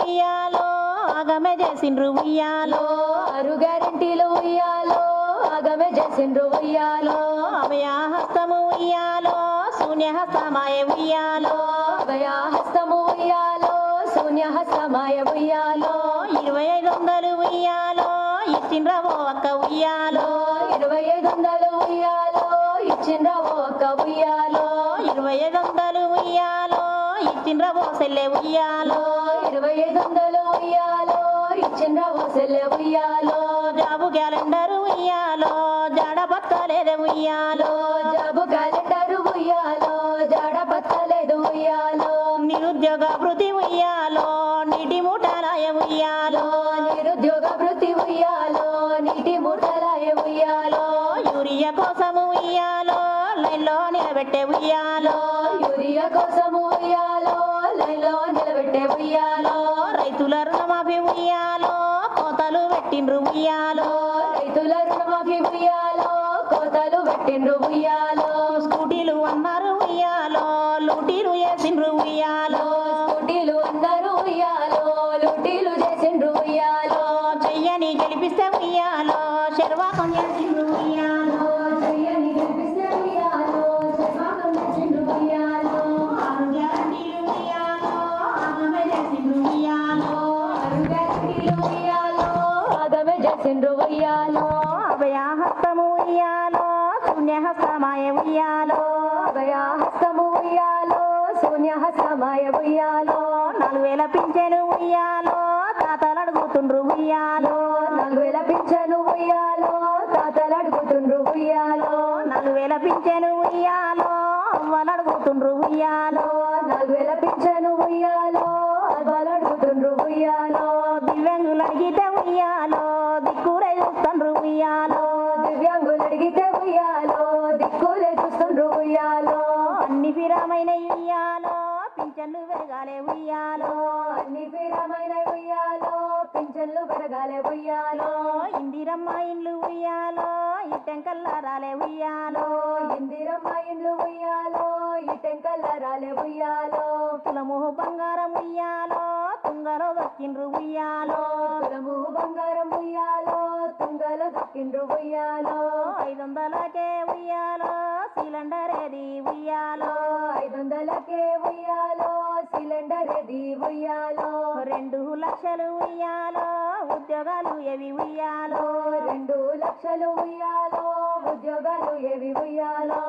ఉయ్యాలో ఆగమే చేసిండ్రు ఉయ్యాలో 6 గ్యారెంటీలు ఉయ్యాలో ఆగమే చేసిండ్రు ఉయ్యాలో అభయహస్తము ఉయ్యాలో శూన్యహస్తమాయ ఉయ్యాలో అభయహస్తము ఉయ్యాలో శూన్యహస్తమాయ ఉయ్యాలో 2500 ఉయ్యాలో ఇచ్చిండ్రవో అక్క ఉయ్యాలో 2500 ఉయ్యాలో ఇచ్చిండ్రవో అక్క ఉయ్యాలో 2500 ఉయ్యాలో ఇచ్చిండ్రవో సెల్లె ఉయ్యాలో 2500 ఉయ్యాలో ఇచ్చిండ్రవో సెల్లె ఉయ్యాలో జాబు క్యాలెండర్ ఉయ్యాలో జాడ పత్తలేదే ఉయ్యాలో జాబు క్యాలెండర్ ఉయ్యాలో జాడ పత్తలేదు ఉయ్యాలో నిరుద్యోగ వృత్తి ఉయ్యాలో నీటి మూటలాయ ఉయ్యాలో నిరుద్యోగ వృత్తి ఉయ్యాలో నీటి మూటలాయ ఉయ్యాలో యూరియా కోసము ఉయ్యాలో లైన్లో నిలబెట్టే ఉయ్యాలో యూరియా కోసము ఉయ్యాలో లైన్లో నిలబెట్టే ఉయ్యాలో రైతుల రుణమాఫీ ఉయ్యాలో కోతలు పెట్టిండ్రు ఉయ్యాలో రైతుల రుణమాఫీ ఉయ్యాలో కోతలు పెట్టిండ్రు ఉయ్యాలో స్కూటీలు అన్నారు ఉయ్యాలో లూటీలు చేసిండ్రు ఉయ్యాలో స్కూటీలు అన్నారు ఉయ్యాలో లూటీలు చేసిండ్రు ఉయ్యాలో చెయ్యని గెలిపిస్తే ఉయ్యాలో శర్వాకం చేసిండ్రు ఉయ్యాలో చెయ్యని గెలిపిస్తే ఉయ్యాలో శర్వాకం చేసిండ్రు ఉయ్యాలో 6 గ్యారెంటీలు ఉయ్యాలో ఆగమే చేసిండ్రు ఉయ్యాలో 6 గ్యారెంటీలు ఉయ్యాలో ఆగమే చేసిండ్రు ఉయ్యాలో అభయహస్తము ఉయ్యాలో శూన్యహస్తమాయ ఉయ్యాలో అభయహస్తము ఉయ్యాలో శూన్యహస్తమాయ ఉయ్యాలో 4000 పింఛను ఉయ్యాలో తాతలు అడుగుతుండ్రు ఉయ్యాలో 4000 పింఛను ఉయ్యాలో తాతలు అడుగుతుండ్రు ఉయ్యాలో 4000 పింఛను ఉయ్యాలో అవ్వలు అడుగుతుండ్రు ఉయ్యాలో 4000 పింఛను ఉయ్యాలో అవ్వలు అడుగుతుండ్రు ఉయ్యాలో దివ్యాంగులు అడిగితే ఉయ్యాలో దిక్కులే చూస్తుండ్రు ఉయ్యాలో దివ్యాంగులు అడిగితే ఉయ్యాలో దిక్కులే చూస్తుండ్రు ఉయ్యాలో అన్ని ఫిరామైన ఉయ్యాలో పింఛన్లు పెరగాలే ఉయ్యాలో అన్ని ఫిరమైన ఉయ్యాలో పింఛన్లు పెరగాలే ఉయ్యాలో ఇందిరమ్మ ఇండ్లు ఉయ్యాలో ఇట్టెంకల్లా రాలే ఉయ్యాలో ఇందిరమ్మ ఇండ్లు ఉయ్యాలో ఇటెంకల్లా రాలే ఉయ్యాలో కులము బంగారం ఉయ్యాలో తుంగలో దక్కిండ్రు ఉయ్యాలో కులము బంగారం ఉయ్యాలో తుంగలో దక్కిండ్రు ఉయ్యాలో 500కే ఉయ్యాలో సిలిండర్ ఏది ఉయ్యాలో 500కే ఉయ్యాలో సిలిండర్ ఏది ఉయ్యాలో 2 లక్షలు ఉయ్యాలో ఉద్యోగాలు ఏవి ఉయ్యాలో 2 లక్షలు ఉయ్యాలో ఉద్యోగాలు ఏవి ఉయ్యాలో